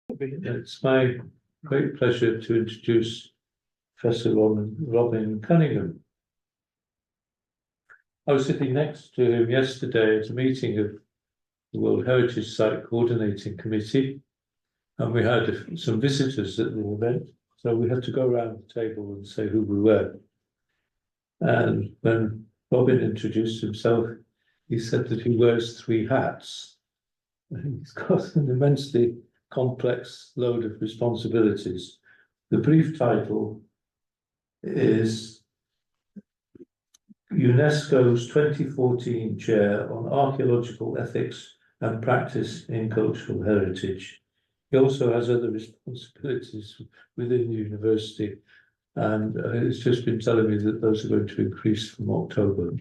It's my great pleasure to introduce Professor Robin Coningham. I was sitting next to him yesterday at a meeting of the World Heritage Site Coordinating Committee, and we had some visitors at the event, so we had to go around the table and say who we were. And when Robin introduced himself, he said that he wears three hats. He's got an immensely complex load of responsibilities. The brief title is UNESCO'S 2014 Chair on Archaeological Ethics and Practice in Cultural Heritage. He also has other responsibilities within the university, and it's just been telling me that those are going to increase from October.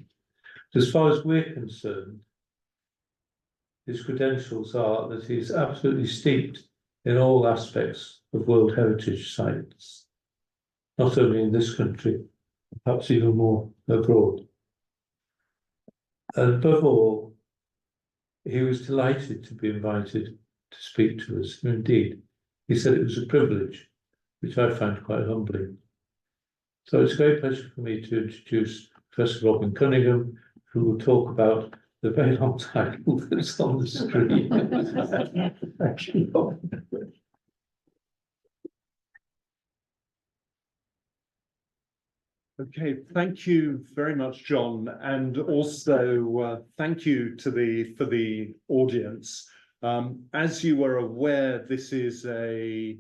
As far as we're concerned, his credentials are that he's absolutely steeped in all aspects of World Heritage sites, not only in this country, perhaps even more abroad. And above all, he was delighted to be invited to speak to us. And indeed, he said it was a privilege, which I found quite humbling. So it's a great pleasure for me to introduce Professor Robin Coningham, who will talk about the very long title that's on the screen. Thank you, Robin. Okay, thank you very much, John, and also thank you to the audience. As you are aware, this is a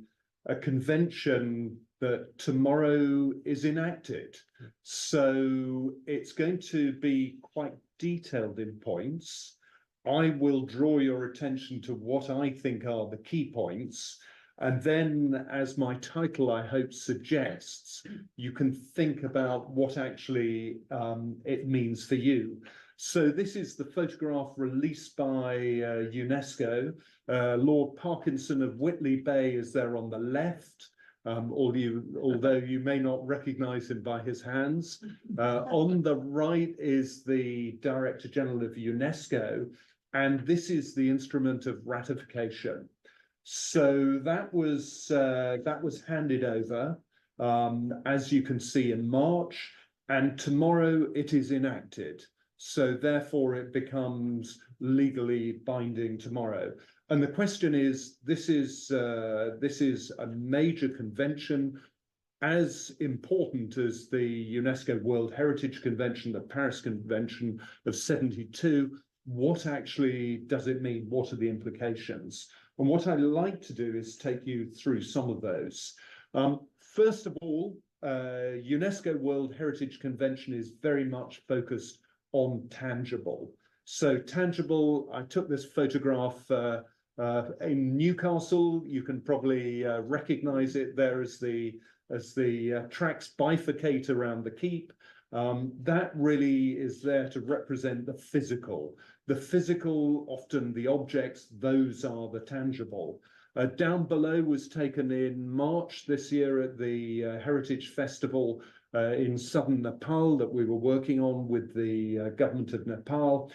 convention that tomorrow is enacted, so it's going to be quite detailed in points. I will draw your attention to what I think are the key points. And then, as my title, I hope, suggests, you can think about what actually it means for you. So this is the photograph released by UNESCO. Lord Parkinson of Whitley Bay is there on the left, although you may not recognize him by his hands. On the right is the Director General of UNESCO, and this is the instrument of ratification. So that was handed over, as you can see, in March, and tomorrow it is enacted. So therefore it becomes legally binding tomorrow. And the question is, this is a major convention, as important as the UNESCO World Heritage Convention, the Paris Convention of '72. What actually does it mean? What are the implications? And what I'd like to do is take you through some of those. First of all, UNESCO World Heritage Convention is very much focused on tangible. So tangible, I took this photograph in Newcastle. You can probably recognize it there as the tracks bifurcate around the keep. That really is there to represent the physical. The physical, often the objects, those are the tangible. Down below was taken in March this year at the Heritage Festival in southern Nepal that we were working on with the government of Nepal.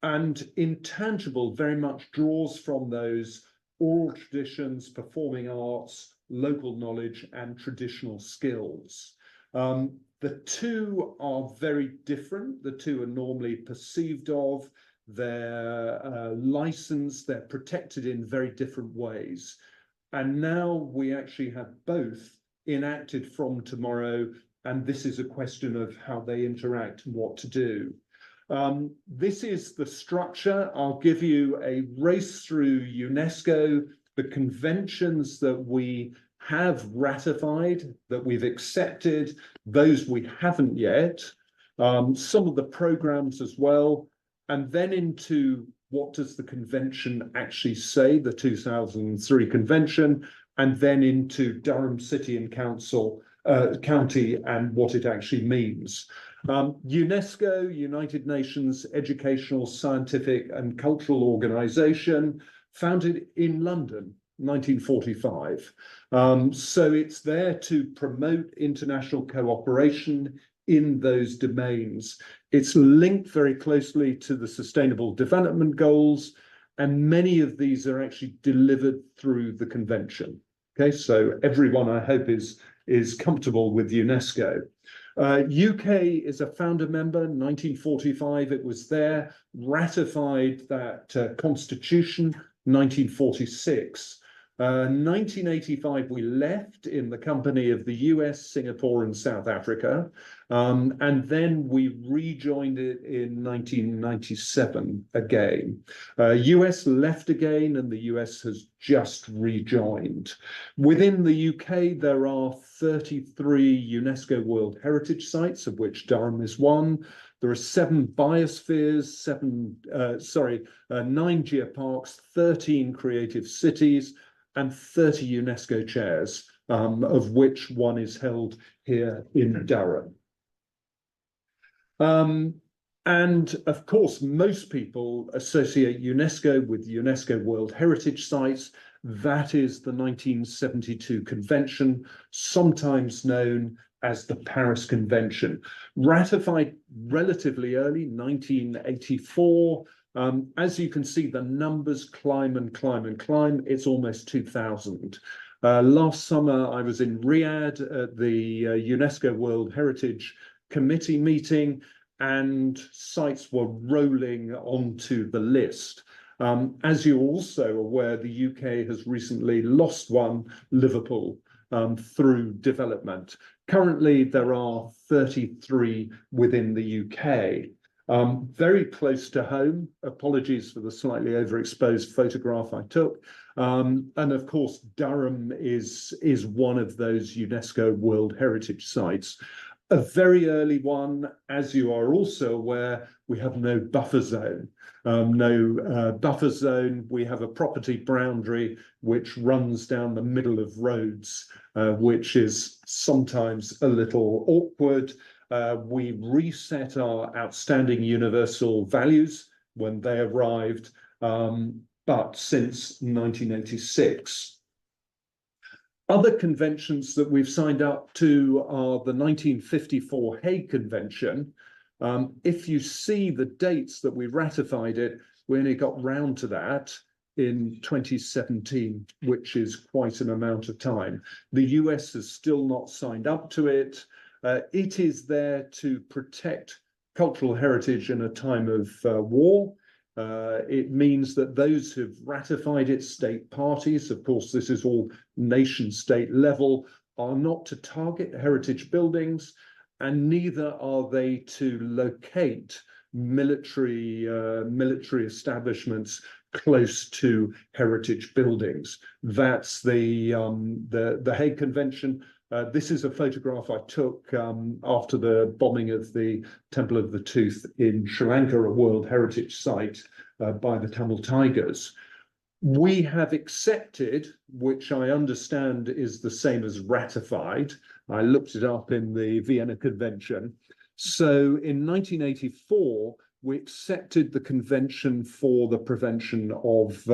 And Intangible very much draws from those oral traditions, performing arts, local knowledge, and traditional skills. The two are very different. The two are normally perceived of. They're licensed, they're protected in very different ways. And now we actually have both enacted from tomorrow, and this is a question of how they interact and what to do. This is the structure. I'll give you a race through UNESCO, the conventions that we have ratified, that we've accepted, those we haven't yet, some of the programs as well, and then into what does the convention actually say, the 2003 convention, and then into Durham City and County and what it actually means. UNESCO, United Nations Educational, Scientific and Cultural Organization, founded in London, 1945. So it's there to promote international cooperation in those domains. It's linked very closely to the Sustainable Development Goals, and many of these are actually delivered through the convention. Okay, so everyone, I hope, is comfortable with UNESCO. UK is a founder member, 1945 it was there, ratified that constitution, 1946. 1985 we left in the company of the US, Singapore and South Africa, and then we rejoined it in 1997 again. US left again and the US has just rejoined. Within the UK there are 33 UNESCO World Heritage Sites, of which Durham is one. There are 7 biospheres, 9 geoparks, 13 creative cities, and 30 UNESCO chairs, of which one is held here in Durham. And of course, most people associate UNESCO with UNESCO World Heritage Sites. That is the 1972 convention, sometimes known as the Paris Convention, ratified relatively early, 1984. As you can see, the numbers climb and climb and climb. It's almost 2,000. Last summer, I was in Riyadh at the UNESCO World Heritage Committee meeting, and sites were rolling onto the list. As you're also aware, the UK has recently lost one, Liverpool, through development. Currently, there are 33 within the UK. Very close to home, apologies for the slightly overexposed photograph I took. And of course, Durham is one of those UNESCO World Heritage Sites. A very early one, as you are also aware, we have no buffer zone. Buffer zone, we have a property boundary which runs down the middle of roads, which is sometimes a little awkward. We reset our outstanding universal values when they arrived, but since 1986. Other conventions that we've signed up to are the 1954 Hague Convention. If you see the dates that we ratified it, we only got round to that in 2017, which is quite an amount of time. The US has still not signed up to it. It is there to protect cultural heritage in a time of war. It means that those who've ratified it, state parties, of course, this is all nation state level, are not to target heritage buildings, and neither are they to locate military establishments close to heritage buildings. That's the Hague Convention. This is a photograph I took after the bombing of the Temple of the Tooth in Sri Lanka, a World Heritage Site by the Tamil Tigers. We have accepted, which I understand is the same as ratified. I looked it up in the Vienna Convention. So in 1984, we accepted the Convention for the Prevention of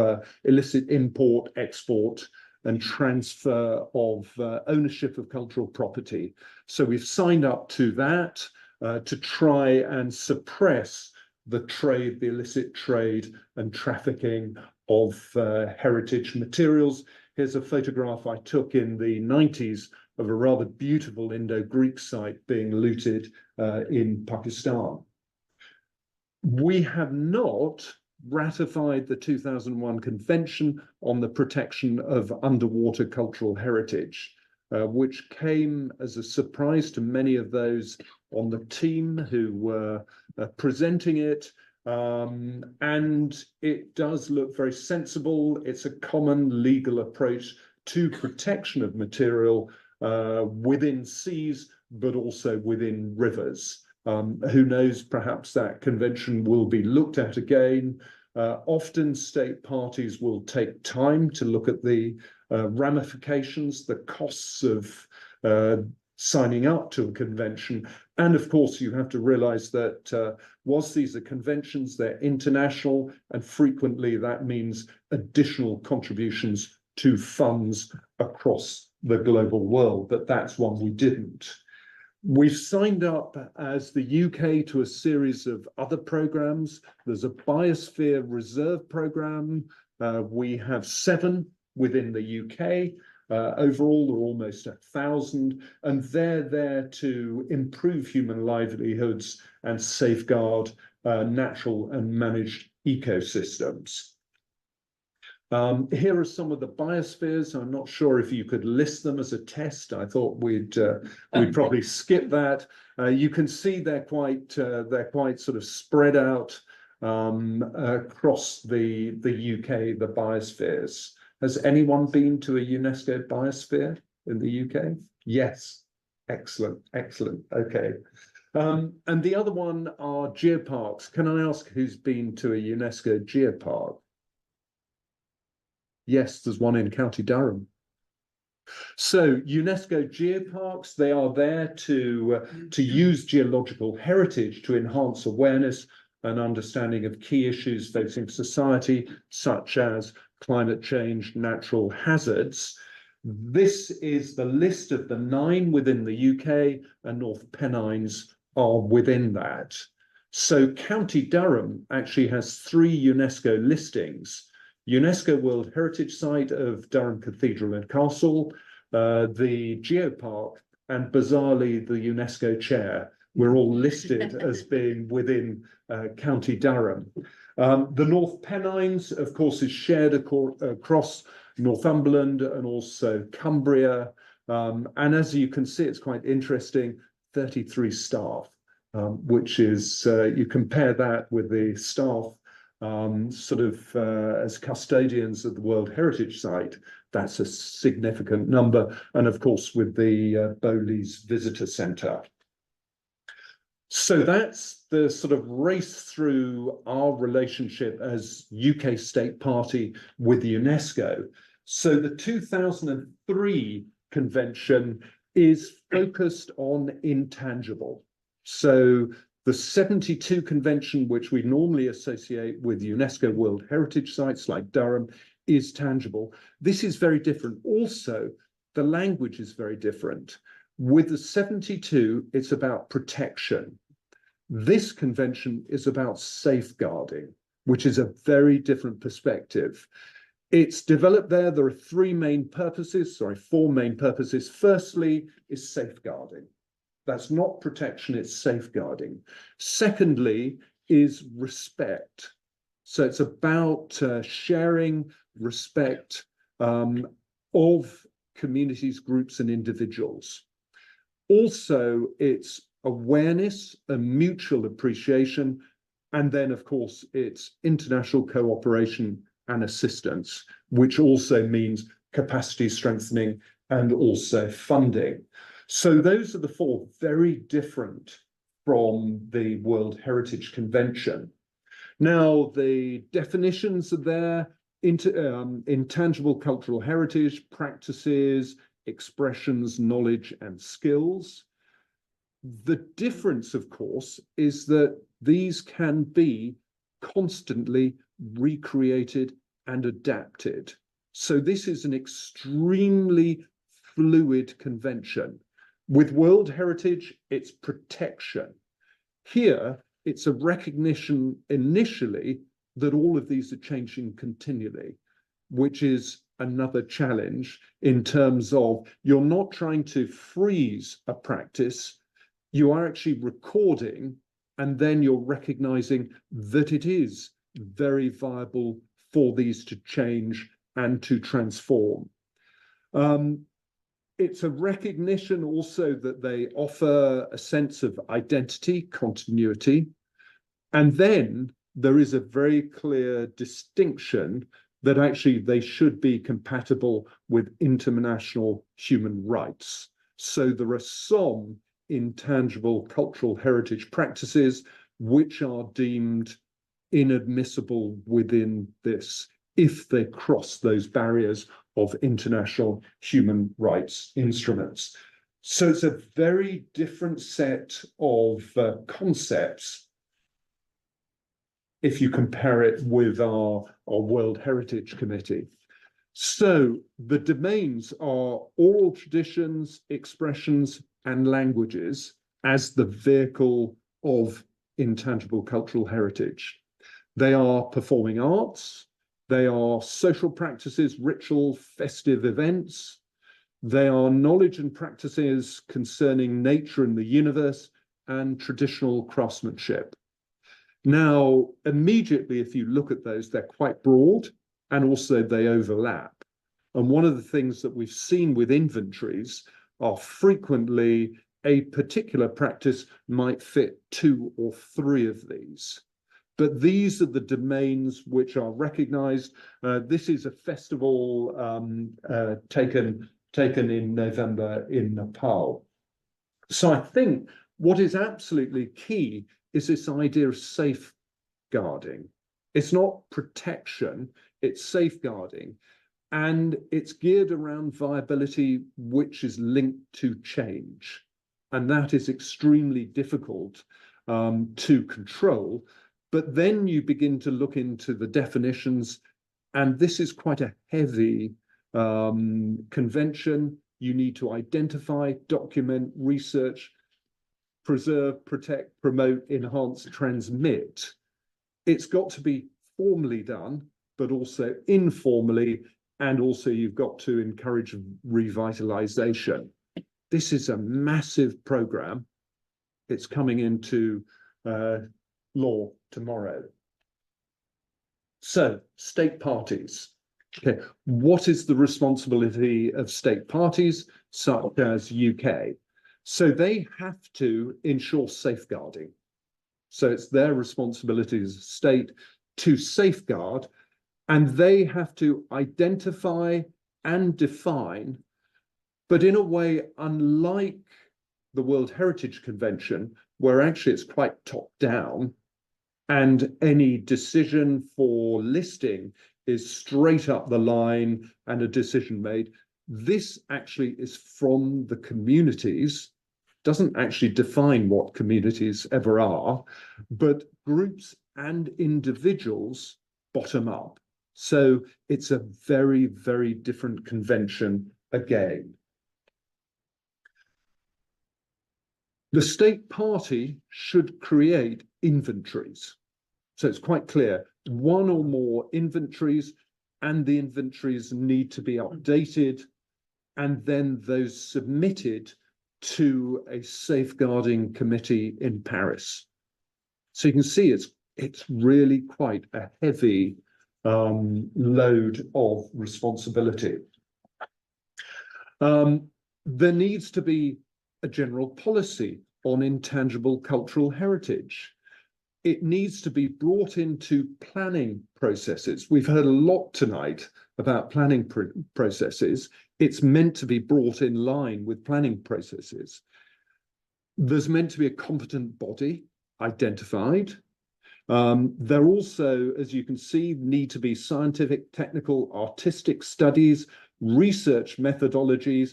Illicit Import, Export, and transfer of ownership of cultural property. So we've signed up to that to try and suppress the trade, the illicit trade and trafficking of heritage materials. Here's a photograph I took in the 90s of a rather beautiful Indo-Greek site being looted in Pakistan. We have not ratified the 2001 Convention on the Protection of Underwater Cultural Heritage, which came as a surprise to many of those on the team who were presenting it. And it does look very sensible. It's a common legal approach to protection of material within seas, but also within rivers. Who knows, perhaps that convention will be looked at again. Often state parties will take time to look at the ramifications, the costs of signing up to a convention. And of course, you have to realize that whilst these are conventions, they're international, and frequently that means additional contributions to funds across the global world, but that's one we didn't. We've signed up as the UK to a series of other programs. There's a Biosphere Reserve program. We have 7 within the UK. Overall, there are almost 1,000, and they're there to improve human livelihoods and safeguard natural and managed ecosystems. Here are some of the biospheres. I'm not sure if you could list them as a test. I thought we'd probably skip that. You can see they're quite sort of spread out across the UK, the biospheres. Has anyone been to a UNESCO biosphere in the UK? Yes. Excellent, excellent. Okay. And the other one are geoparks. Can I ask who's been to a UNESCO geopark? Yes, there's one in County Durham. So UNESCO geoparks, they are there to use geological heritage to enhance awareness and understanding of key issues facing society, such as climate change, natural hazards. This is the list of the 9 within the UK, and North Pennines are within that. So County Durham actually has 3 UNESCO listings: UNESCO World Heritage Site of Durham Cathedral and Castle, the Geopark, and bizarrely the UNESCO Chair. We're all listed as being within County Durham. The North Pennines, of course, is shared across Northumberland and also Cumbria. And as you can see, it's quite interesting, 33 staff, which is, you compare that with the staff as custodians of the World Heritage Site, that's a significant number. And of course, with the Bowleys Visitor Centre. So that's the sort of race through our relationship as UK state party with UNESCO. So the 2003 convention is focused on intangible. So the 72 convention, which we normally associate with UNESCO World Heritage Sites like Durham, is tangible. This is very different. Also, the language is very different. With the 72, it's about protection. This convention is about safeguarding, which is a very different perspective. It's developed there. There are 4 main purposes. Firstly, is safeguarding. That's not protection, it's safeguarding. Secondly, is respect. So it's about sharing respect of communities, groups, and individuals. Also, it's awareness and mutual appreciation. And then, of course, it's international cooperation and assistance, which also means capacity strengthening and also funding. So those are the 4, very different from the World Heritage Convention. Now, the definitions are there: intangible cultural heritage, practices, expressions, knowledge, and skills. The difference, of course, is that these can be constantly recreated and adapted. So this is an extremely fluid convention. With World Heritage, it's protection. Here, it's a recognition initially that all of these are changing continually, which is another challenge in terms of you're not trying to freeze a practice, you are actually recording, and then you're recognizing that it is very viable for these to change and to transform. It's a recognition also that they offer a sense of identity, continuity, and then there is a very clear distinction that actually they should be compatible with international human rights. So there are some intangible cultural heritage practices which are deemed inadmissible within this if they cross those barriers of international human rights instruments. So it's a very different set of concepts if you compare it with our World Heritage Committee. So the domains are oral traditions, expressions, and languages as the vehicle of intangible cultural heritage. They are performing arts, they are social practices, ritual, festive events, they are knowledge and practices concerning nature and the universe, and traditional craftsmanship. Now, immediately, if you look at those, they're quite broad, and also they overlap. And one of the things that we've seen with inventories are frequently a particular practice might fit 2 or 3 of these. But these are the domains which are recognized. This is a festival taken in November in Nepal. So I think what is absolutely key is this idea of safeguarding. It's not protection, it's safeguarding. And it's geared around viability, which is linked to change. And that is extremely difficult to control. But then you begin to look into the definitions, and this is quite a heavy convention. You need to identify, document, research, preserve, protect, promote, enhance, transmit. It's got to be formally done, but also informally, and also you've got to encourage revitalization. This is a massive program. It's coming into law tomorrow. So, state parties. Okay, what is the responsibility of state parties, such as UK? So they have to ensure safeguarding. So it's their responsibility as a state to safeguard, and they have to identify and define, but in a way, unlike the World Heritage Convention, where actually it's quite top down, and any decision for listing is straight up the line and a decision made. This actually is from the communities, doesn't actually define what communities ever are, but groups and individuals bottom up. So it's a very, very different convention again. The state party should create inventories. So it's quite clear, 1 or more inventories, and the inventories need to be updated, and then those submitted to a safeguarding committee in Paris. So you can see it's really quite a heavy load of responsibility. There needs to be a general policy on intangible cultural heritage. It needs to be brought into planning processes. We've heard a lot tonight about planning processes. It's meant to be brought in line with planning processes. There's meant to be a competent body identified. There also, as you can see, need to be scientific, technical, artistic studies, research methodologies,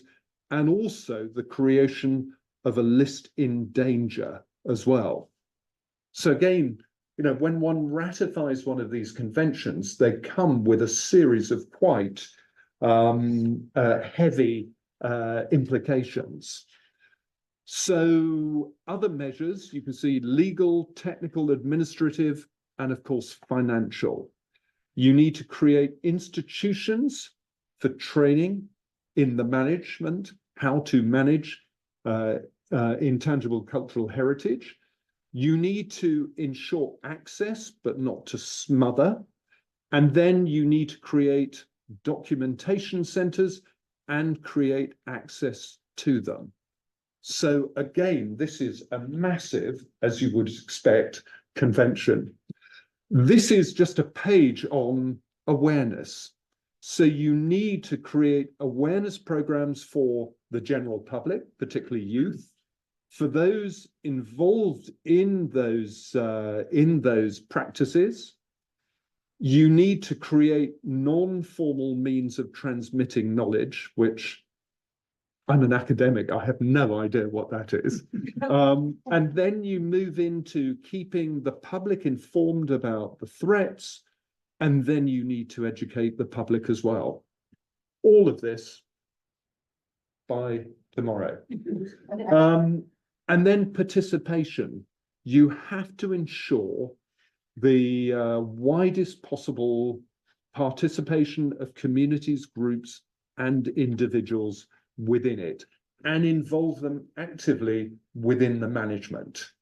and also the creation of a list in danger as well. So again, when one ratifies one of these conventions, they come with a series of quite heavy implications. So other measures, you can see legal, technical, administrative, and of course, financial. You need to create institutions for training in the management, how to manage intangible cultural heritage. You need to ensure access, but not to smother. And then you need to create documentation centers and create access to them. So again, this is a massive, as you would expect, convention. This is just a page on awareness. So you need to create awareness programs for the general public, particularly youth. For those involved in those practices, you need to create non-formal means of transmitting knowledge, which I'm an academic, I have no idea what that is. And then you move into keeping the public informed about the threats, and then you need to educate the public as well. all of this by tomorrow. And then participation. You have to ensure the widest possible participation of communities, groups, and individuals within it, and involve them actively within the management.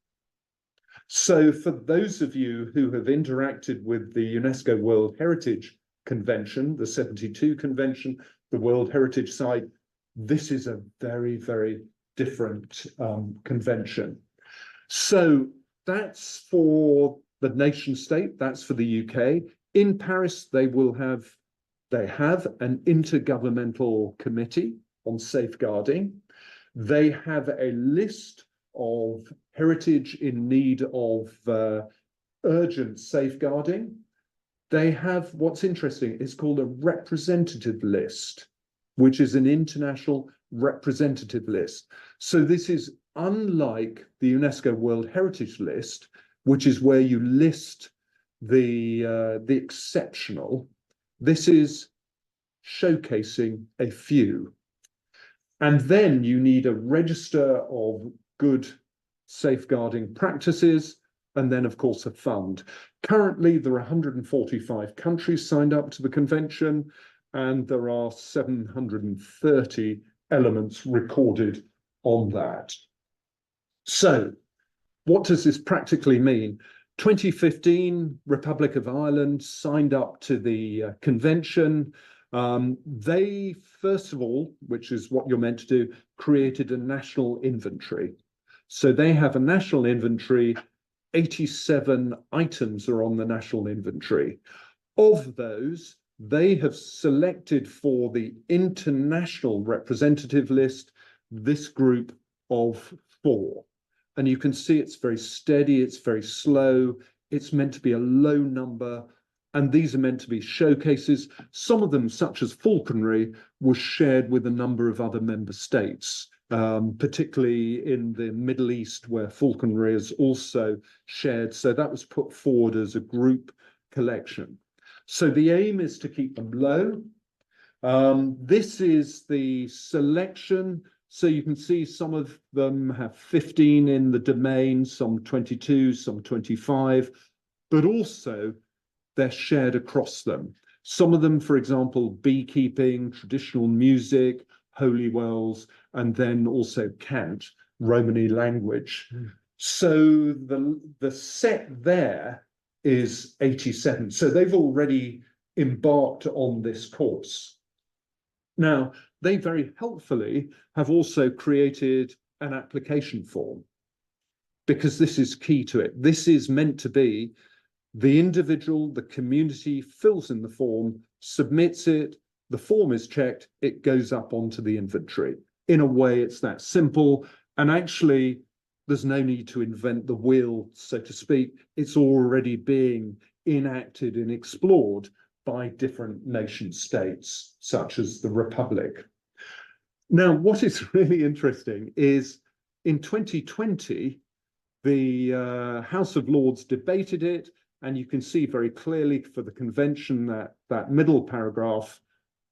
So for those of you who have interacted with the UNESCO World Heritage Convention, the 72 Convention, the World Heritage Site, this is a very, very different convention. So that's for the nation state, that's for the UK. In Paris, they have an intergovernmental committee on safeguarding. They have a list of heritage in need of urgent safeguarding. They have, what's interesting, it's called a representative list, which is an international representative list. So this is unlike the UNESCO World Heritage List, which is where you list the exceptional. This is showcasing a few. And then you need a register of good safeguarding practices, and then, of course, a fund. Currently, there are 145 countries signed up to the convention, and there are 730 elements recorded on that. So, what does this practically mean? 2015, Republic of Ireland signed up to the convention. They, first of all, which is what you're meant to do, created a national inventory. So they have a national inventory, 87 items are on the national inventory. Of those, they have selected for the international representative list this group of 4. And you can see it's very steady, it's very slow, it's meant to be a low number, and these are meant to be showcases. Some of them, such as falconry, was shared with a number of other member states, particularly in the Middle East, where falconry is also shared. So that was put forward as a group collection. So the aim is to keep them low. This is the selection. So you can see some of them have 15 in the domain, some 22, some 25, but also they're shared across them. Some of them, for example, beekeeping, traditional music, holy wells, and then also cant, Romany language. So the set there is 87. So they've already embarked on this course. Now, they very helpfully have also created an application form, because this is key to it. This is meant to be the individual, the community fills in the form, submits it, the form is checked, it goes up onto the inventory. In a way, it's that simple. And actually, there's no need to invent the wheel, so to speak. It's already being enacted and explored by different nation states, such as the Republic. Now, what is really interesting is in 2020, the House of Lords debated it, and you can see very clearly for the convention that middle paragraph,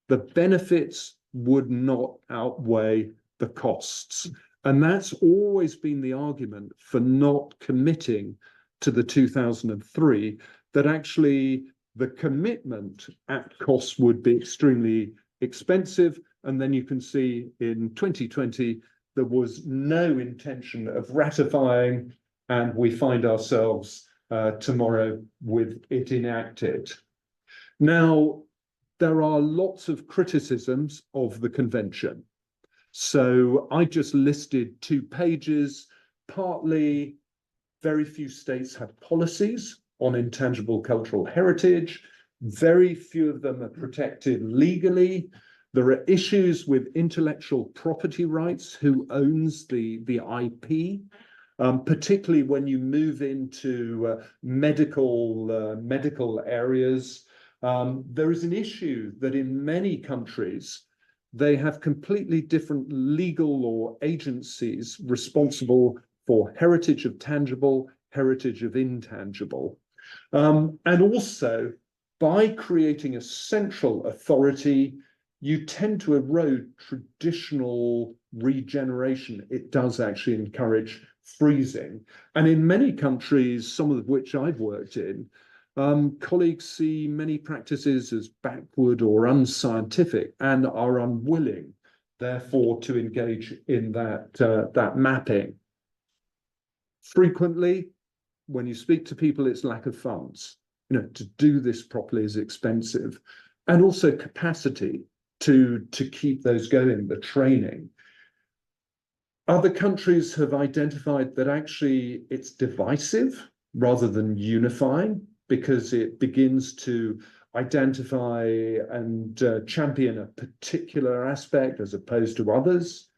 the benefits would not outweigh the costs. And that's always been the argument for not committing to the 2003, that actually the commitment at cost would be extremely expensive. And then you can see in 2020, there was no intention of ratifying, and we find ourselves tomorrow with it enacted. Now, there are lots of criticisms of the convention. So I just listed 2 pages. Partly, very few states have policies on intangible cultural heritage. Very few of them are protected legally. There are issues with intellectual property rights, who owns the IP, particularly when you move into medical areas. There is an issue that in many countries, they have completely different legal or agencies responsible for heritage of tangible, heritage of intangible. And also, by creating a central authority, you tend to erode traditional regeneration. It does actually encourage freezing. And in many countries, some of which I've worked in, colleagues see many practices as backward or unscientific and are unwilling, therefore, to engage in that mapping. Frequently, when you speak to people, it's lack of funds. To do this properly is expensive, and also capacity to keep those going, the training. Other countries have identified that actually it's divisive rather than unifying, because it begins to identify and champion a particular aspect as opposed to others.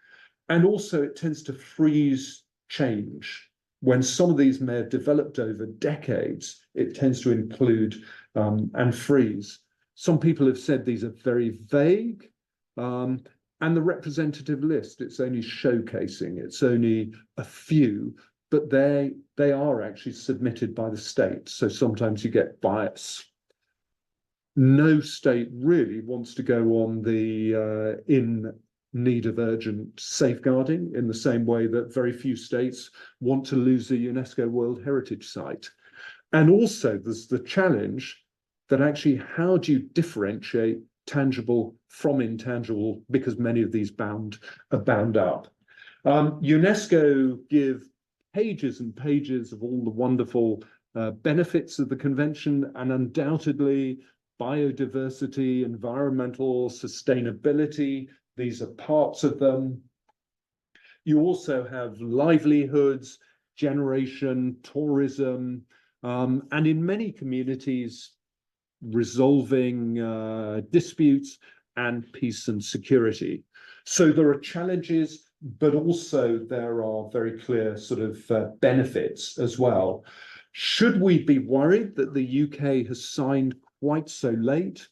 And also it tends to freeze change. When some of these may have developed over decades, it tends to include and freeze. Some people have said these are very vague, and the representative list, it's only showcasing, it's only a few, but they are actually submitted by the state. So sometimes you get bias. No state really wants to go on the in need of urgent safeguarding, in the same way that very few states want to lose a UNESCO World Heritage Site. And also there's the challenge that actually, how do you differentiate tangible from intangible, because many of these are bound up. UNESCO give pages and pages of all the wonderful benefits of the convention, and undoubtedly biodiversity, environmental sustainability, these are parts of them. You also have livelihoods, generation, tourism, and in many communities, resolving disputes and peace and security. So there are challenges, but also there are very clear sort of benefits as well. Should we be worried that the UK has signed quite so late?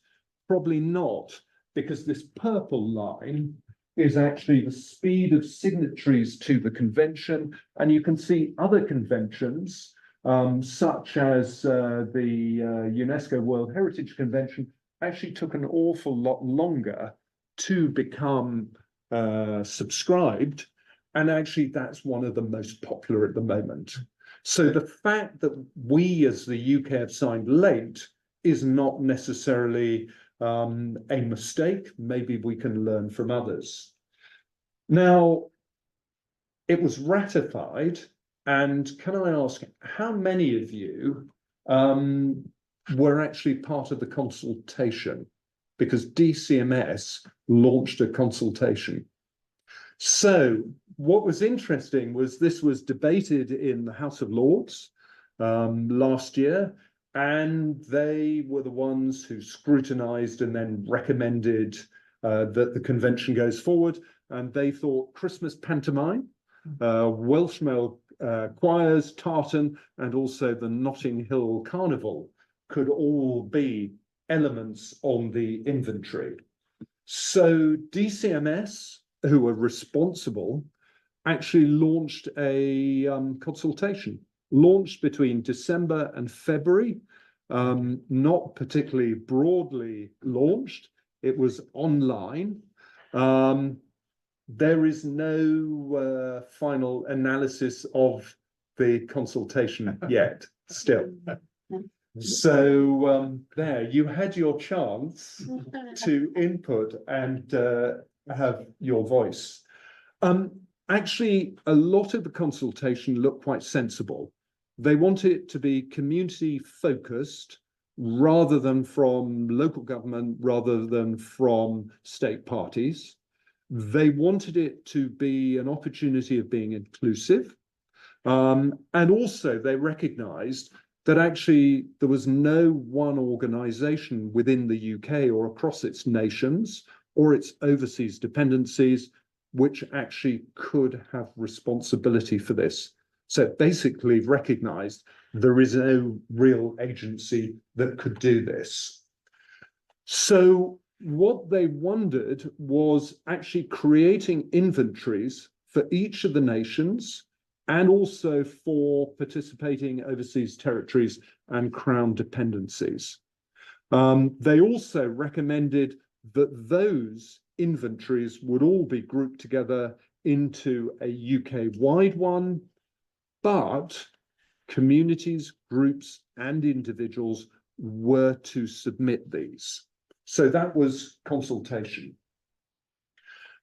Probably not, because this purple line is actually the speed of signatories to the convention. And you can see other conventions, such as the UNESCO World Heritage Convention, actually took an awful lot longer to become subscribed. And actually, that's one of the most popular at the moment. So the fact that we as the UK have signed late is not necessarily a mistake. Maybe we can learn from others. Now, it was ratified. And can I ask, how many of you were actually part of the consultation? Because DCMS launched a consultation. So what was interesting was this was debated in the House of Lords last year, and they were the ones who scrutinized and then recommended that the convention goes forward. And they thought Christmas pantomime, Welsh male choirs, tartan, and also the Notting Hill Carnival could all be elements on the inventory. So DCMS, who were responsible, actually launched a consultation, launched between December and February, not particularly broadly launched. It was online. There is no final analysis of the consultation yet, still. So there, you had your chance to input and have your voice. Actually, a lot of the consultation looked quite sensible. They wanted it to be community focused rather than from local government, rather than from state parties. They wanted it to be an opportunity of being inclusive. And also they recognized that actually there was no one organization within the UK or across its nations or its overseas dependencies which actually could have responsibility for this. So basically recognized there is no real agency that could do this. So what they wondered was actually creating inventories for each of the nations and also for participating overseas territories and crown dependencies. They also recommended that those inventories would all be grouped together into a UK-wide one, but communities, groups, and individuals were to submit these. So that was consultation.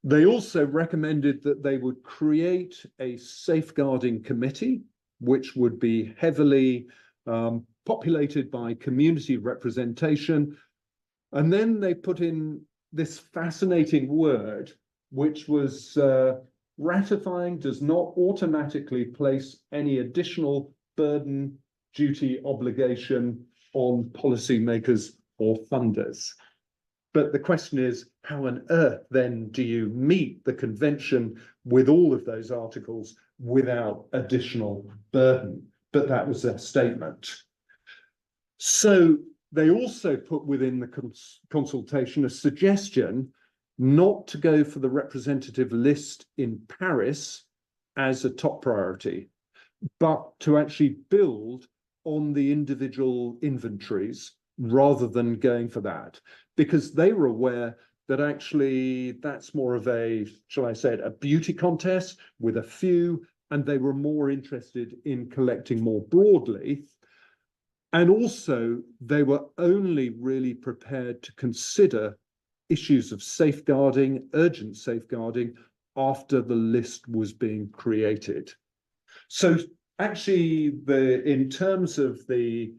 They also recommended that they would create a safeguarding committee, which would be heavily populated by community representation. And then they put in this fascinating word, which was ratifying does not automatically place any additional burden, duty, obligation on policymakers or funders. But the question is, how on earth then do you meet the convention with all of those articles without additional burden? But that was their statement. So they also put within the consultation a suggestion not to go for the representative list in Paris as a top priority, but to actually build on the individual inventories rather than going for that, because they were aware that actually that's more of a, shall I say it, a beauty contest with a few, and they were more interested in collecting more broadly. And also, they were only really prepared to consider issues of safeguarding, urgent safeguarding, after the list was being created. So actually, in terms of the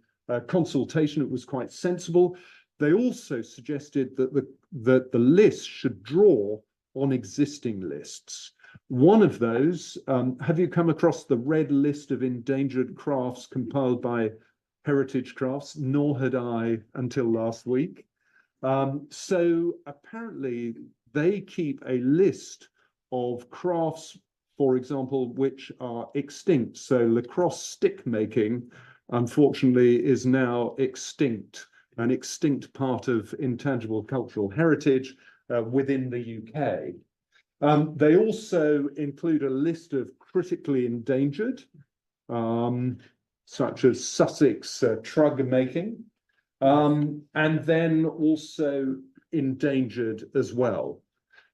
consultation, it was quite sensible. They also suggested that the list should draw on existing lists. One of those, have you come across the red list of endangered crafts compiled by Heritage Crafts? Nor had I until last week. So apparently they keep a list of crafts, for example, which are extinct. So lacrosse stick making, unfortunately, is now extinct, an extinct part of intangible cultural heritage within the UK. They also include a list of critically endangered, such as Sussex trug making, and then also endangered as well.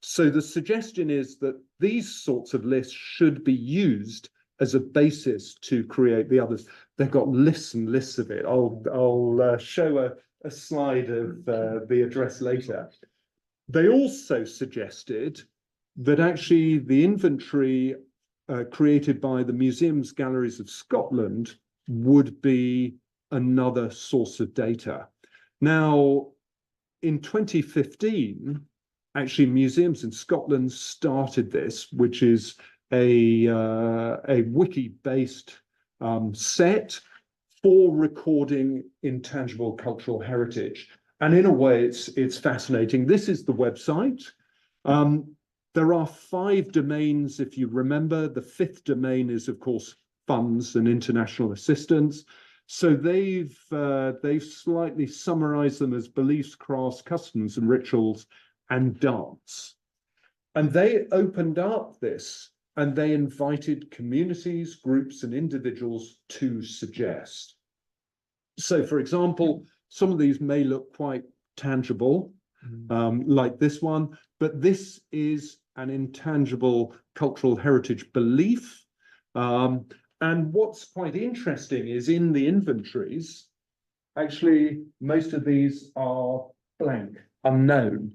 So the suggestion is that these sorts of lists should be used as a basis to create the others. They've got lists and lists of it. I'll show a slide of the address later. They also suggested that actually the inventory created by the Museums Galleries of Scotland would be another source of data. Now, in 2015, actually Museums in Scotland started this, which is a wiki-based set for recording intangible cultural heritage. And in a way, it's fascinating. This is the website. There are 5 domains, if you remember. The 5th domain is, of course, funds and international assistance. So they've slightly summarized them as beliefs, crafts, customs and rituals, and dance. And they opened up this and they invited communities, groups, and individuals to suggest. So, for example, some of these may look quite tangible, like this one, but this is an intangible cultural heritage belief. And what's quite interesting is in the inventories, actually, most of these are blank, unknown.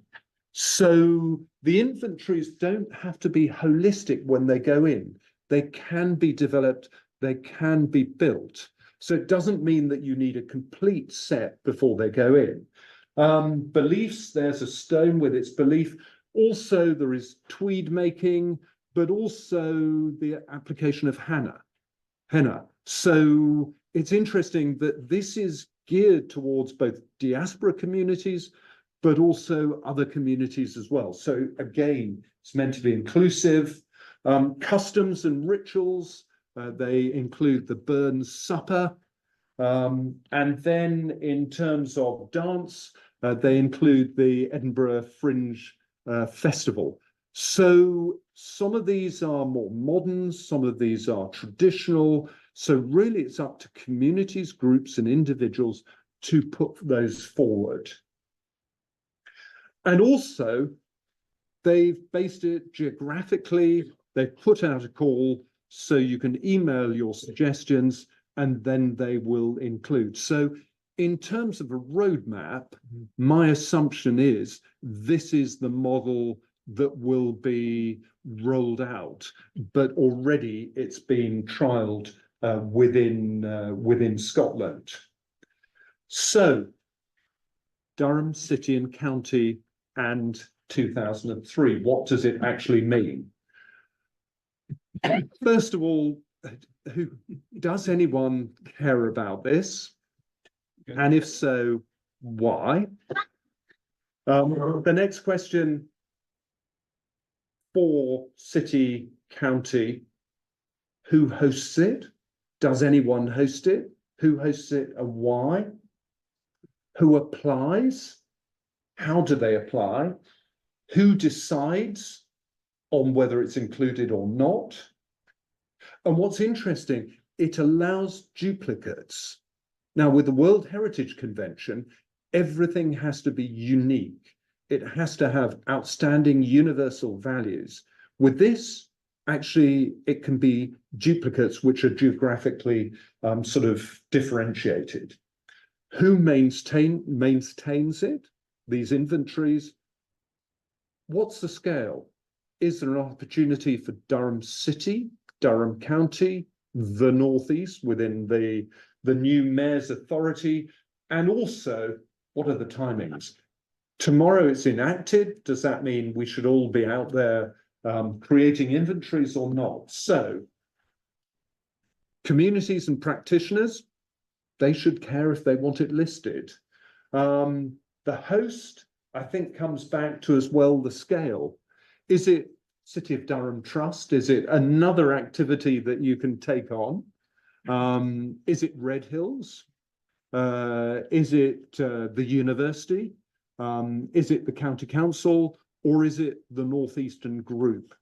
So the inventories don't have to be holistic when they go in. They can be developed, they can be built. So it doesn't mean that you need a complete set before they go in. Beliefs, there's a stone with its belief. Also, there is tweed making, but also the application of henna. So it's interesting that this is geared towards both diaspora communities, but also other communities as well. So again, it's meant to be inclusive. Customs and rituals, they include the Burns Supper. And then in terms of dance, they include the Edinburgh Fringe Festival. So some of these are more modern, some of these are traditional. So really it's up to communities, groups, and individuals to put those forward. And also, they've based it geographically. They've put out a call so you can email your suggestions and then they will include. So in terms of a roadmap, my assumption is this is the model that will be rolled out, but already it's being trialed within Scotland. So Durham City and County and 2003, what does it actually mean? First of all, does anyone care about this? And if so, why? The next question for city, county, who hosts it? Does anyone host it? Who hosts it and why? Who applies? How do they apply? Who decides on whether it's included or not? And what's interesting, it allows duplicates. Now, with the World Heritage Convention, everything has to be unique. It has to have outstanding universal values. With this, actually, it can be duplicates which are geographically sort of differentiated. Who maintains it? These inventories? What's the scale? Is there an opportunity for Durham City, Durham County, the Northeast within the new Mayor's Authority? And also, what are the timings? Tomorrow it's enacted. Does that mean we should all be out there creating inventories or not? So, communities and practitioners, they should care if they want it listed. The host, I think, comes back to as well the scale. Is it City of Durham Trust? Is it another activity that you can take on? Is it Red Hills? Is it the university? Is it the county council? Or is it the Northeastern group?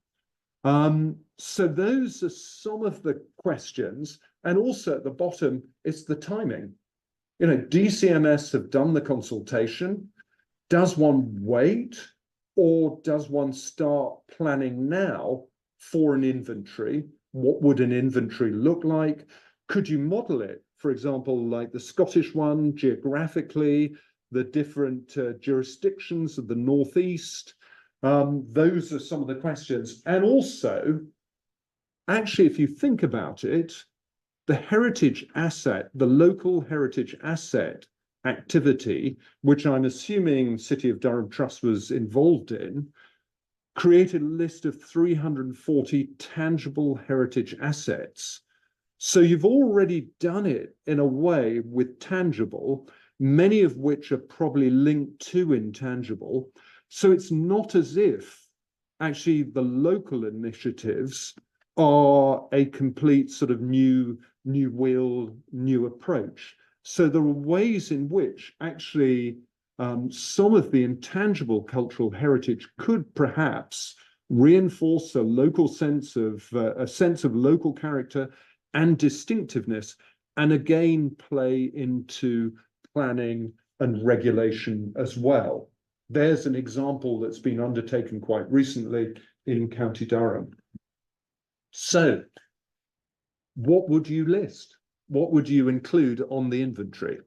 So those are some of the questions. And also at the bottom, it's the timing. You know, DCMS have done the consultation. Does one wait, or does one start planning now for an inventory? What would an inventory look like? Could you model it, for example, like the Scottish one, geographically, the different jurisdictions of the Northeast? Those are some of the questions. And also, actually, if you think about it, the heritage asset, the local heritage asset activity, which I'm assuming City of Durham Trust was involved in, created a list of 340 tangible heritage assets. So you've already done it in a way with tangible, many of which are probably linked to intangible. So it's not as if actually the local initiatives are a complete sort of new wheel, new approach. So there are ways in which actually some of the intangible cultural heritage could perhaps reinforce a local sense of local character and distinctiveness, and again play into planning and regulation as well. There's an example that's been undertaken quite recently in County Durham. So, what would you list? What would you include on the inventory?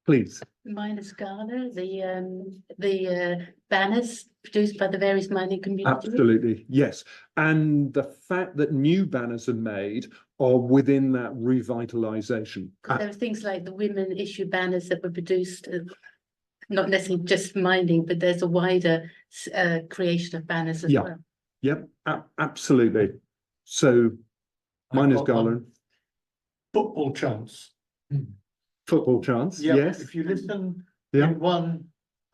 Please. Miners Gala, the banners produced by the various mining communities. Absolutely, yes. And the fact that new banners are made are within that revitalisation. There were things like the women issue banners that were produced, not necessarily just mining, but there's a wider creation of banners as well. Yep, absolutely. So, Miners Gala. Football chants. Football chants, Yeah, yes. if you listen in one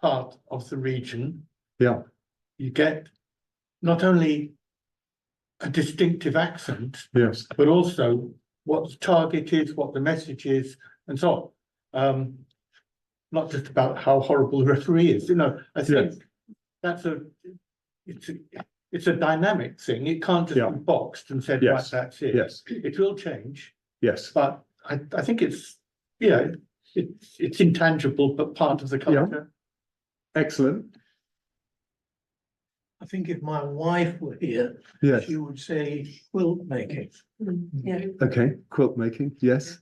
part of the region, you get not only a distinctive accent, yes, but also what the target is, what the message is, and so on. Not just about how horrible the referee is. You know, I think that's it's a dynamic thing. It can't just be boxed and said, right, that's it. Yes. It will change. Yes. But I think it's, you know, it's intangible, but part of the culture. Excellent. I think if my wife were here, Yes. she would say quilt making. Yeah, Okay. Quilt making. Yes.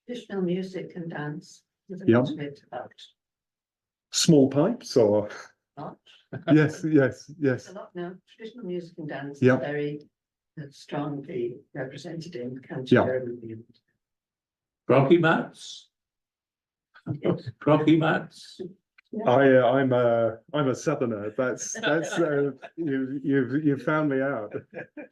traditional music and dance. There's a Yeah. lot of it about Small pipes or art. yes, yes, There's yes. a lot, no, traditional music and dance Yeah. is very strongly represented in County Yeah. Durham. Crocky mats, crocky mats. I'm a southerner. That's you found me out.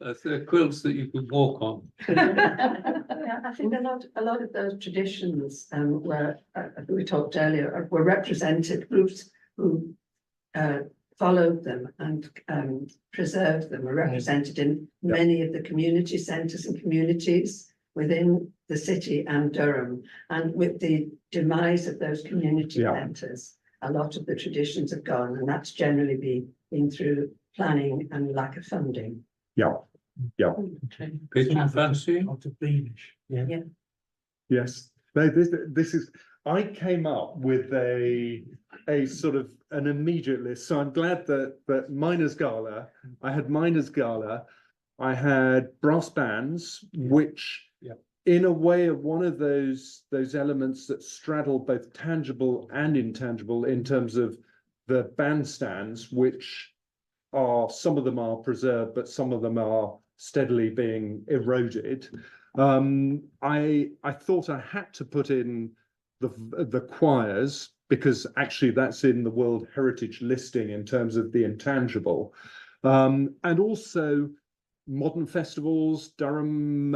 That's the quilts that you can walk on. Yeah, I think a lot of those traditions were we talked earlier were represented groups who followed them and preserved them, were represented in many of the community centres and communities within the city and Durham. And with the demise of those community centres, a lot of the traditions have gone, and that's generally been through planning and lack of funding. Yeah. Yeah. Pigeon fancy. Out of Beamish, yeah. Yes. No, this is. I came up with a sort of an immediate list. So I'm glad that Miners Gala. I had Miners Gala. I had brass bands, which in a way are one of those elements that straddle both tangible and intangible in terms of the bandstands, which are, some of them are preserved, but some of them are steadily being eroded. I thought I had to put in the choirs, because actually that's in the World Heritage listing in terms of the intangible, and also modern festivals. Durham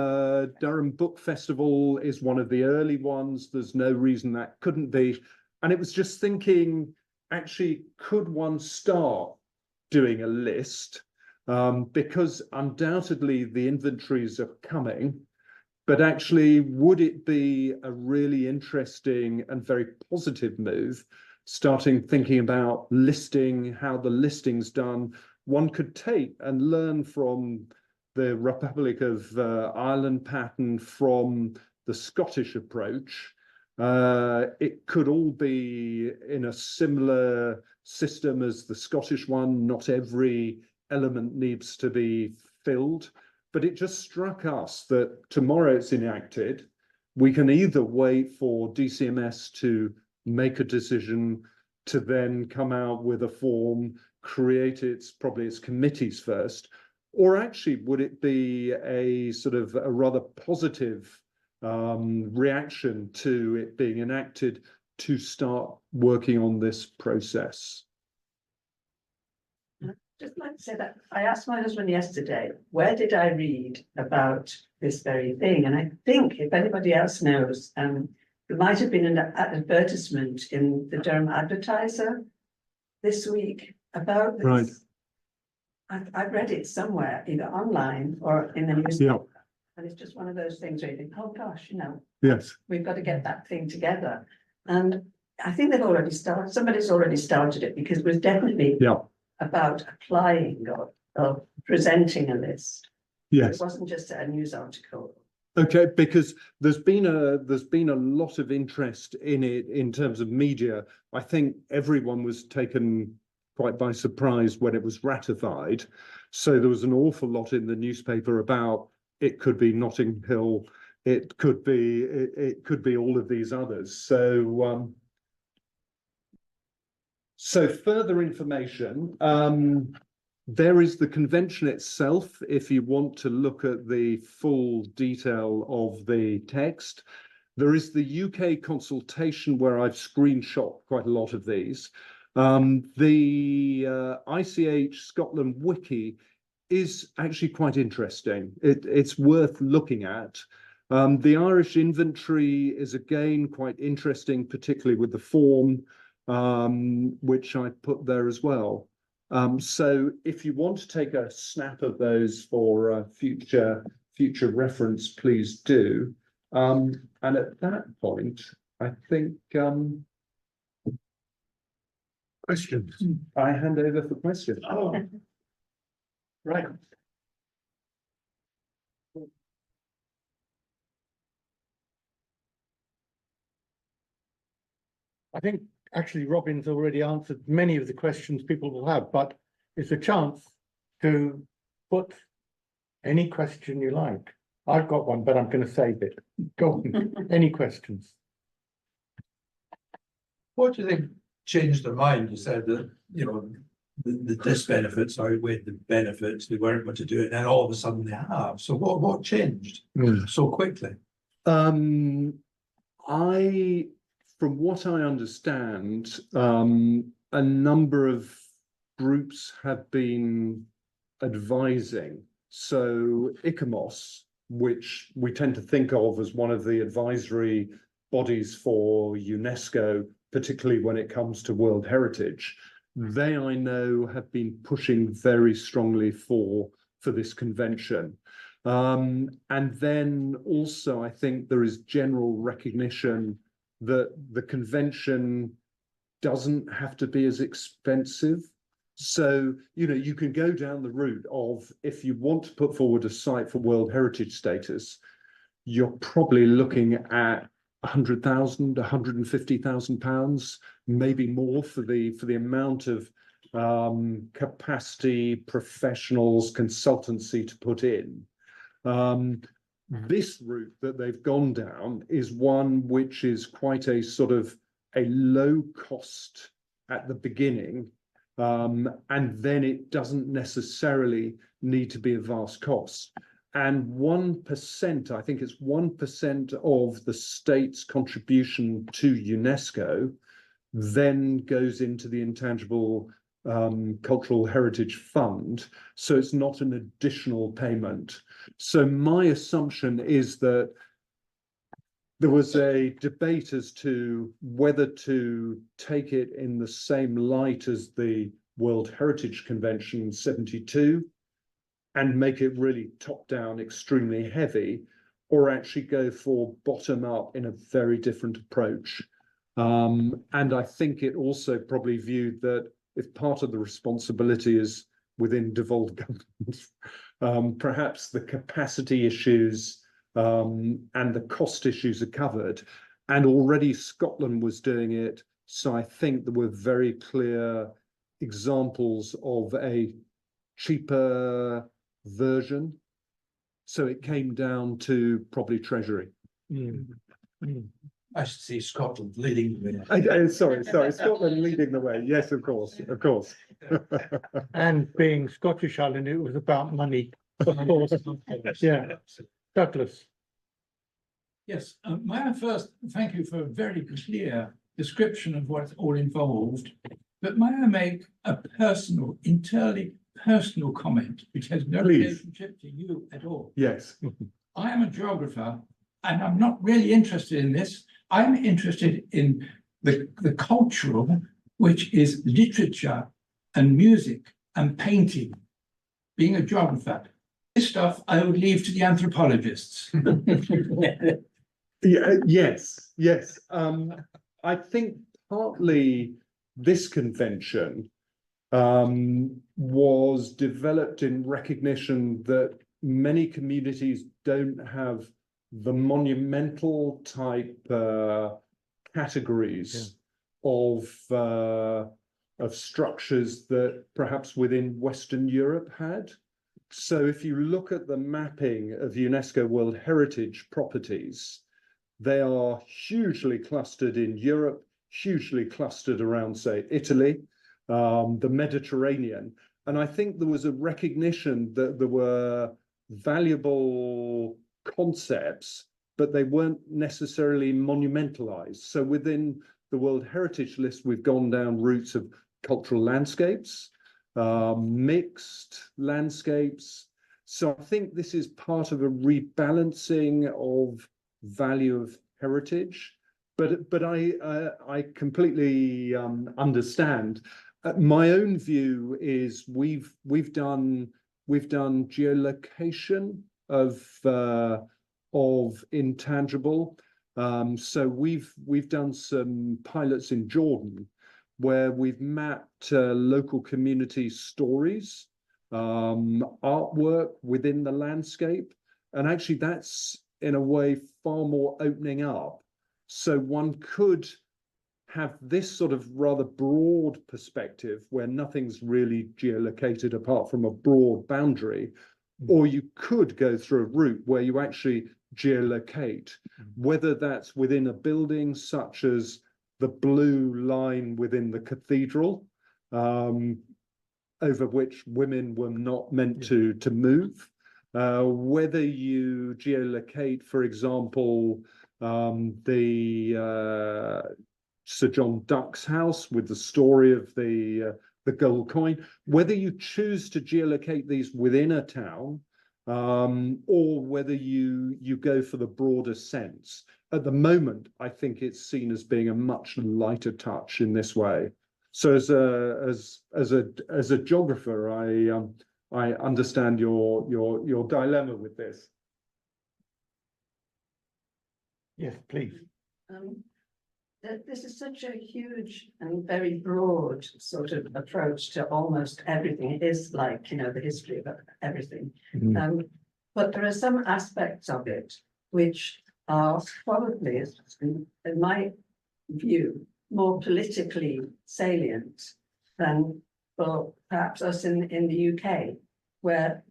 Book Festival is one of the early ones. There's no reason that couldn't be. And it was just thinking, actually, could one start doing a list? Because undoubtedly the inventories are coming, but actually, would it be a really interesting and very positive move, starting thinking about listing, how the listing's done? One could take and learn from the Republic of Ireland pattern, from the Scottish approach. It could all be in a similar system as the Scottish one. Not every element needs to be filled, but it just struck us that tomorrow it's enacted. We can either wait for DCMS to make a decision, to then come out with a form, create probably its committees first, or actually would it be a sort of a rather positive reaction to it being enacted to start working on this process? Just like to say that I asked my husband yesterday, where did I read about this very thing? And I think if anybody else knows, there might have been an advertisement in the Durham Advertiser this week about this. Right. I've read it somewhere, either online or in the newspaper. And it's just one of those things where you think, oh gosh, Yes. we've got to get that thing together. And I think they've already started, somebody's already started it, because it was definitely about applying or presenting a list. Yes. It wasn't just a news article. Okay, because there's been a lot of interest in it in terms of media. I think everyone was taken quite by surprise when it was ratified. So there was an awful lot in the newspaper about it could be Notting Hill, it could be all of these others. So further information. There is the convention itself, if you want to look at the full detail of the text. There is the UK consultation, where I've screenshot quite a lot of these. The ICH Scotland Wiki is actually quite interesting. It's worth looking at. The Irish inventory is again quite interesting, particularly with the form, which I put there as well. So if you want to take a snap of those for future reference, please do. And at that point, I think Questions? I hand over for questions. Oh, right. I think actually Robin's already answered many of the questions people will have, but it's a chance to put any question you like. I've got one, but I'm going to save it. Go on. Any questions? What do you think changed their mind? You said that, you know, the disbenefits outweighed the benefits. They weren't going to do it, and then all of a sudden they have. So what changed so quickly? From what I understand, a number of groups have been advising. So ICOMOS, which we tend to think of as one of the advisory bodies for UNESCO, particularly when it comes to World Heritage, they, I know, have been pushing very strongly for this convention. And then also, I think there is general recognition that the convention doesn't have to be as expensive. So, you know, you can go down the route of, if you want to put forward a site for World Heritage status, you're probably looking at £100,000, £150,000, maybe more for the amount of capacity, professionals, consultancy to put in. This route that they've gone down is one which is quite a sort of a low cost at the beginning, and then it doesn't necessarily need to be a vast cost. And 1%, I think it's 1% of the state's contribution to UNESCO then goes into the Intangible Cultural Heritage Fund. So it's not an additional payment. So my assumption is that there was a debate as to whether to take it in the same light as the World Heritage Convention 72 and make it really top down, extremely heavy, or actually go for bottom up in a very different approach. And I think it also probably viewed that if part of the responsibility is within devolved government, perhaps the capacity issues and the cost issues are covered. And already Scotland was doing it. So I think there were very clear examples of a cheaper version. So it came down to probably Treasury. I should see Scotland leading the way. Sorry, Scotland leading the way. Yes, of course. And being Scottish Island, it was about money, of course. Yeah, Douglas. Yes, may I first thank you for a very clear description of what's all involved, but may I make a personal, entirely personal comment, which has no relationship to you at all? Yes. I am a geographer, and I'm not really interested in this. I'm interested in the cultural, which is literature and music and painting. Being a geographer, this stuff I would leave to the anthropologists. Yes. I think partly this convention was developed in recognition that many communities don't have the monumental type categories of structures that perhaps within Western Europe had. So if you look at the mapping of UNESCO World Heritage properties, they are hugely clustered in Europe, hugely clustered around, say, Italy, the Mediterranean. And I think there was a recognition that there were valuable concepts, but they weren't necessarily monumentalized. So within the World Heritage list, we've gone down routes of cultural landscapes, mixed landscapes. So I think this is part of a rebalancing of value of heritage. But I completely understand. My own view is we've done geolocation of intangible. So we've done some pilots in Jordan where we've mapped local community stories, artwork within the landscape, and actually that's in a way far more opening up. So one could have this sort of rather broad perspective where nothing's really geolocated apart from a broad boundary, or you could go through a route where you actually geolocate, whether that's within a building such as the blue line within the cathedral, over which women were not meant to move, whether you geolocate, for example, the Sir John Duck's house with the story of the gold coin, whether you choose to geolocate these within a town, or whether you go for the broader sense. At the moment, I think it's seen as being a much lighter touch in this way. So as a geographer, I understand your dilemma with this. Yes, please. This is such a huge and very broad sort of approach to almost everything. It is like, you know, the history of everything. But there are some aspects of it which are probably, in my view, more politically salient than for perhaps us in the UK, where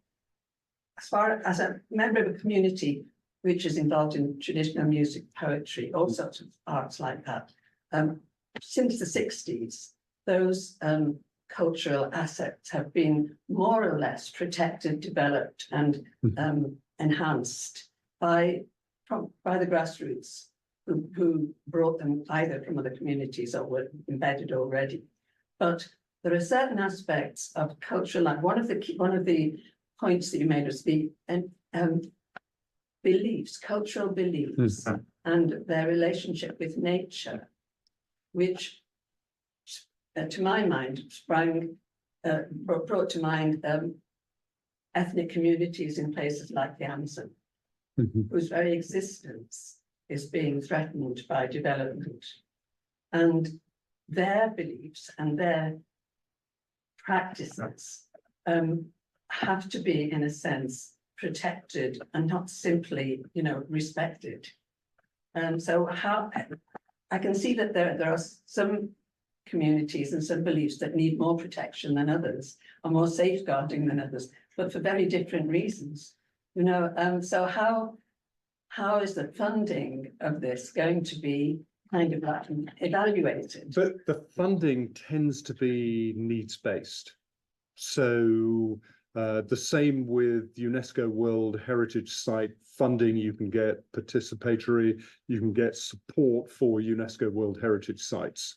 as far as a member of a community which is involved in traditional music, poetry, all sorts of arts like that. Since the 60s, those cultural assets have been more or less protected, developed, and enhanced by the grassroots who brought them either from other communities or were embedded already. But there are certain aspects of cultural life. One of the points that you made was the beliefs, cultural beliefs, and their relationship with nature, which, to my mind, brought to mind ethnic communities in places like the Amazon, whose very existence is being threatened by development. And their beliefs and their practices have to be, in a sense, protected and not simply, you know, respected. So how I can see that there are some communities and some beliefs that need more protection than others, or more safeguarding than others, but for very different reasons. You know, so how is the funding of this going to be kind of like evaluated? But the funding tends to be needs-based. So the same with UNESCO World Heritage Site funding. You can get participatory, you can get support for UNESCO World Heritage Sites.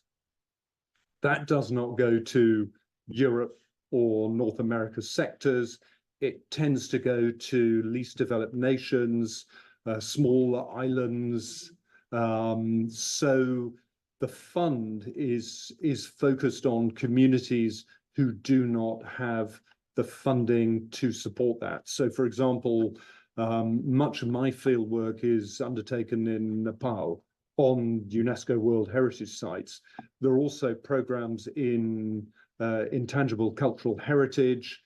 That does not go to Europe or North America sectors. It tends to go to least developed nations, smaller islands. So the fund is focused on communities who do not have the funding to support that. So, for example, much of my field work is undertaken in Nepal on UNESCO World Heritage Sites. There are also programs in Intangible Cultural Heritage,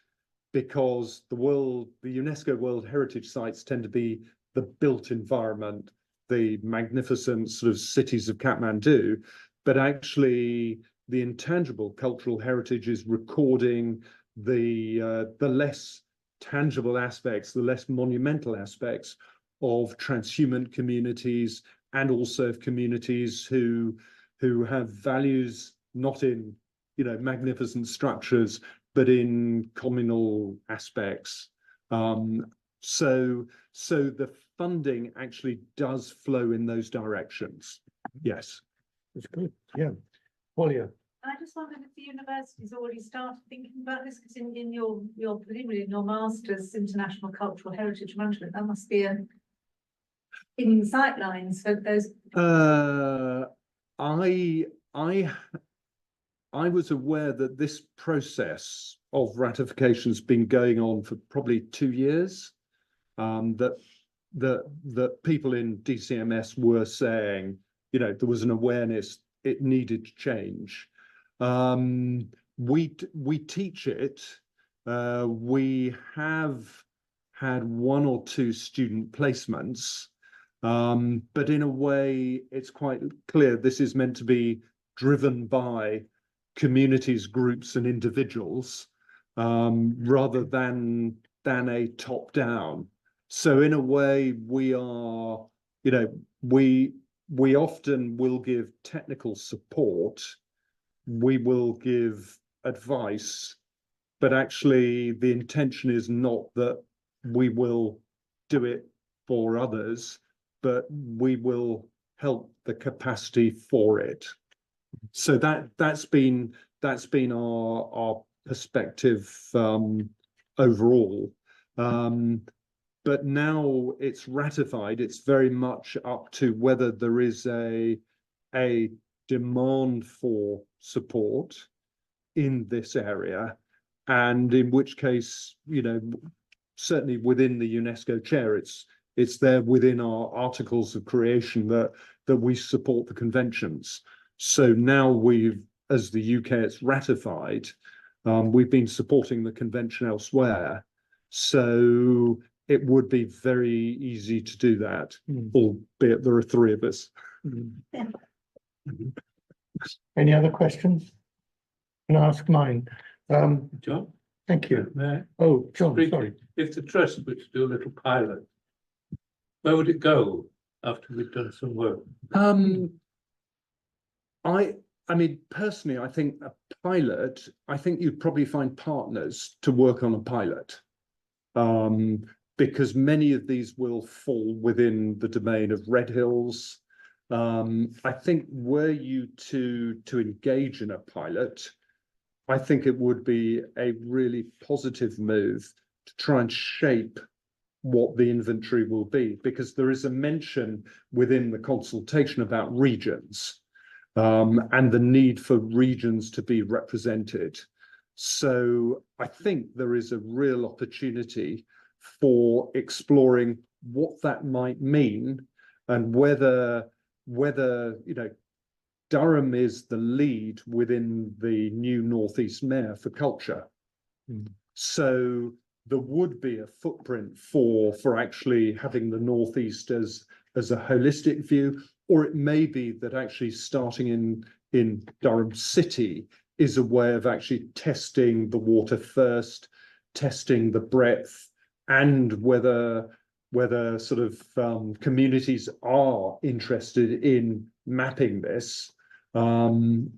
because the UNESCO World Heritage Sites tend to be the built environment, the magnificent sort of cities of Kathmandu, but actually the intangible cultural heritage is recording the less tangible aspects, the less monumental aspects of transhuman communities, and also of communities who have values not in, you know, magnificent structures, but in communal aspects. So the funding actually does flow in those directions. Yes. That's good. Yeah. Polya. I just wondered if the university's already started thinking about this, because in your presumably in your master's international cultural heritage management, that must be in sightlines for those. I was aware that this process of ratification has been going on for probably 2 years. That people in DCMS were saying, you know, there was an awareness it needed to change. We teach it. We have had 1 or 2 student placements, but in a way, it's quite clear this is meant to be driven by communities, groups, and individuals, rather than a top down. So in a way, we are, you know, we often will give technical support, we will give advice, but actually the intention is not that we will do it for others, but we will help the capacity for it. So that's been our perspective overall. But now it's ratified, it's very much up to whether there is a demand for support in this area, and in which case, you know, certainly within the UNESCO chair, it's there within our articles of creation that we support the conventions. So now we've, as the UK, it's ratified, we've been supporting the convention elsewhere. So it would be very easy to do that, albeit there are three of us. Yeah. Any other questions? Can I ask mine? John? Thank you. May I? Oh, John, sorry. If the trust were to do a little pilot, where would it go after we've done some work? I mean, personally, I think a pilot, I think you'd probably find partners to work on a pilot, because many of these will fall within the domain of Red Hills. I think were you to engage in a pilot, I think it would be a really positive move to try and shape what the inventory will be, because there is a mention within the consultation about regions, and the need for regions to be represented. So I think there is a real opportunity for exploring what that might mean, and whether you know, Durham is the lead within the new Northeast Mayor for culture. So there would be a footprint for actually having the Northeast as a holistic view, or it may be that actually starting in Durham City is a way of actually testing the water first, testing the breadth, and whether sort of communities are interested in mapping this, and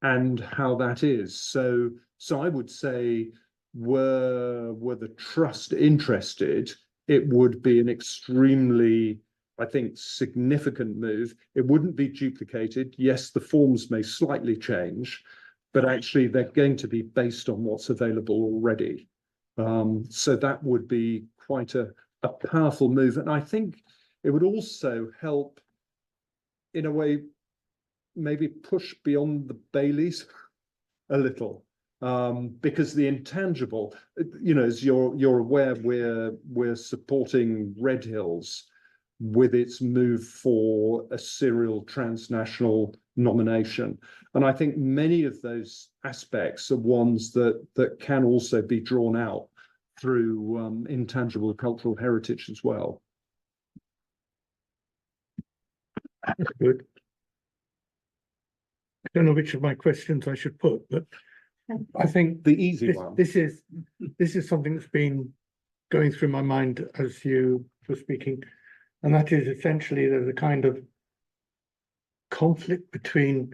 how that is. So I would say, were the trust interested, it would be an extremely, I think, significant move. It wouldn't be duplicated. Yes, the forms may slightly change, but actually they're going to be based on what's available already. So that would be quite a powerful move. And I think it would also help, in a way, maybe push beyond the Baileys a little, because the intangible, you know, as you're aware, we're supporting Red Hills with its move for a serial transnational nomination. And I think many of those aspects are ones that can also be drawn out through intangible cultural heritage as well. That's good. I don't know which of my questions I should put, but I think The easy one. this is something that's been going through my mind as you were speaking, and that is essentially there's a kind of conflict between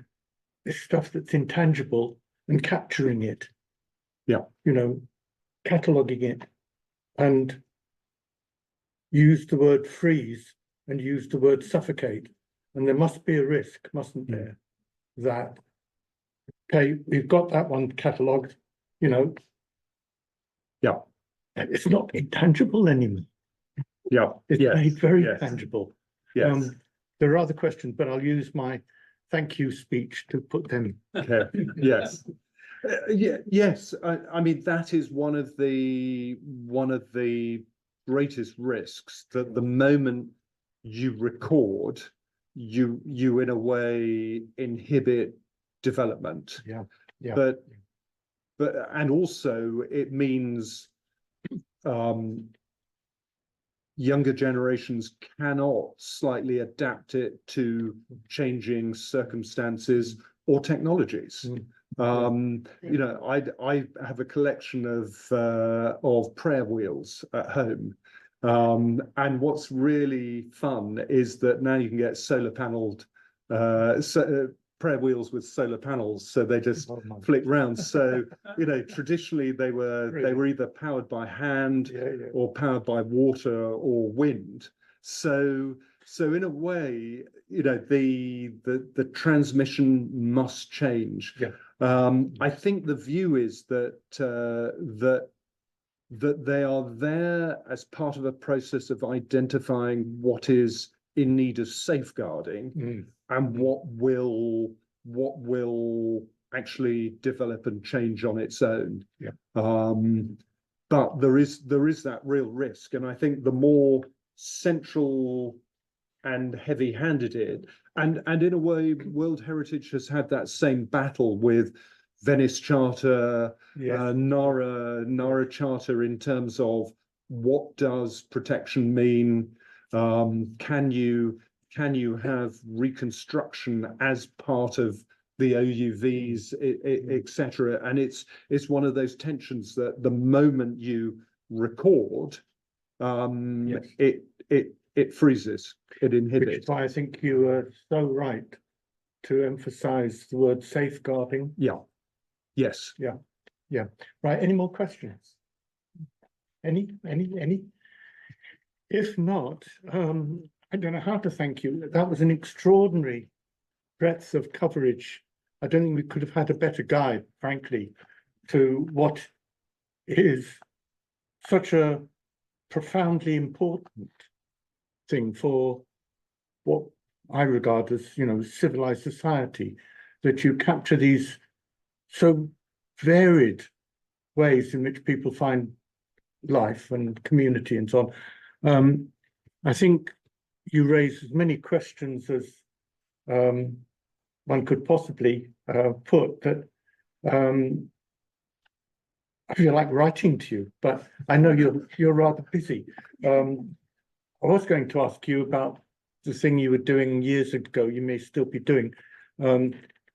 this stuff that's intangible and capturing it. Yeah. You know, cataloging it, and use the word freeze and use the word suffocate. And there must be a risk, mustn't there? That, okay, we've got that one catalogued, you know. Yeah. It's not intangible anymore. Yeah. It's Yes. made very Yes. tangible. Yes. There are other questions, but I'll use my thank you speech to put them. Okay. Yes. Yes. I mean, that is one of the greatest risks, that the moment you record, you in a way inhibit development. Yeah. But and also it means younger generations cannot slightly adapt it to changing circumstances or technologies. You know, I have a collection of prayer wheels at home. And what's really fun is that now you can get solar paneled prayer wheels with solar panels, so they just flick round. So, you know, traditionally they were either powered by hand or powered by water or wind. So in a way, you know, the transmission must change. I think the view is that that they are there as part of a process of identifying what is in need of safeguarding and what will actually develop and change on its own. But there is that real risk, and I think the more central and heavy-handed it, and in a way, World Heritage has had that same battle with Venice Charter, Nara Charter, in terms of what does protection mean? Can you have reconstruction as part of the OUVs, etc.? And it's one of those tensions that the moment you record, it freezes, it inhibits. Which is why I think you are so right to emphasize the word safeguarding. Yes. Right. Any more questions? Any? If not, I don't know how to thank you. That was an extraordinary breadth of coverage. I don't think we could have had a better guide, frankly, to what is such a profoundly important thing for what I regard as, you know, civilized society, that you capture these so varied ways in which people find life and community and so on. I think you raise as many questions as one could possibly put, that I feel like writing to you, but I know you're rather busy. I was going to ask you about the thing you were doing years ago, you may still be doing,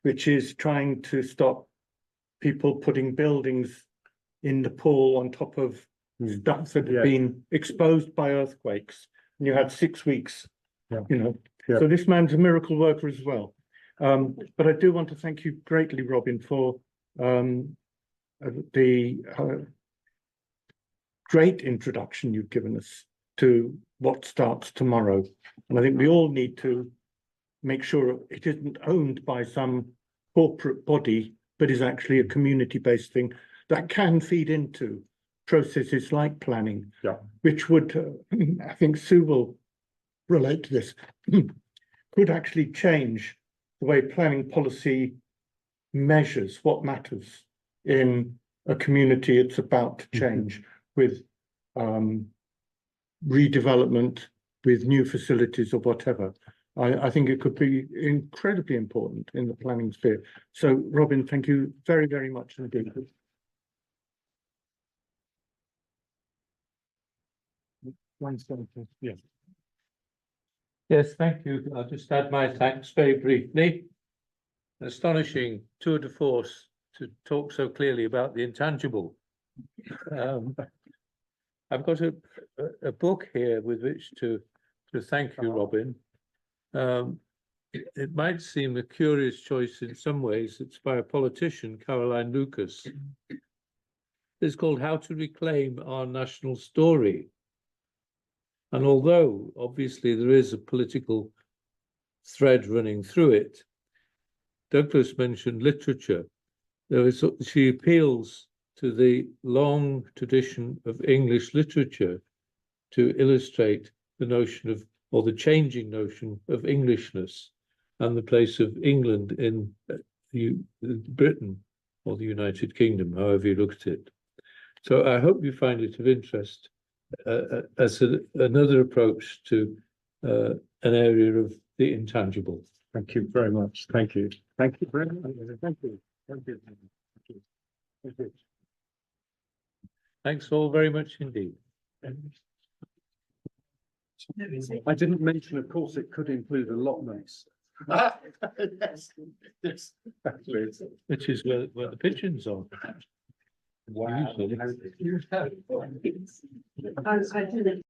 which is trying to stop people putting buildings in Nepal on top of stuff that had been exposed by earthquakes. And you had 6 weeks, you know. So this man's a miracle worker as well. But I do want to thank you greatly, Robin, for the great introduction you've given us to what starts tomorrow. And I think we all need to make sure it isn't owned by some corporate body, but is actually a community-based thing that can feed into processes like planning, which would, I think Sue will relate to this, could actually change the way planning policy measures what matters in a community it's about to change, with redevelopment, with new facilities or whatever. I think it could be incredibly important in the planning sphere. So, Robin, thank you very, very much indeed. Yes, thank you. I'll just add my thanks very briefly. Astonishing tour de force to talk so clearly about the intangible. I've got a book here with which to thank you, Robin. It might seem a curious choice in some ways. It's by a politician, Caroline Lucas. It's called How to Reclaim Our National Story. And although obviously there is a political thread running through it, Douglas mentioned literature. She appeals to the long tradition of English literature to illustrate the notion of, or the changing notion of, Englishness and the place of England in Britain or the United Kingdom, however you look at it. So I hope you find it of interest as another approach to an area of the intangible. Thank you very much. Thank you. Thank you very much. Thank you. Thank you. Thank you. Thank you. Thanks all very much indeed. I didn't mention, of course, it could include allotments. Yes, yes. Actually, Which is where the pigeons are. wow. Usually. I didn't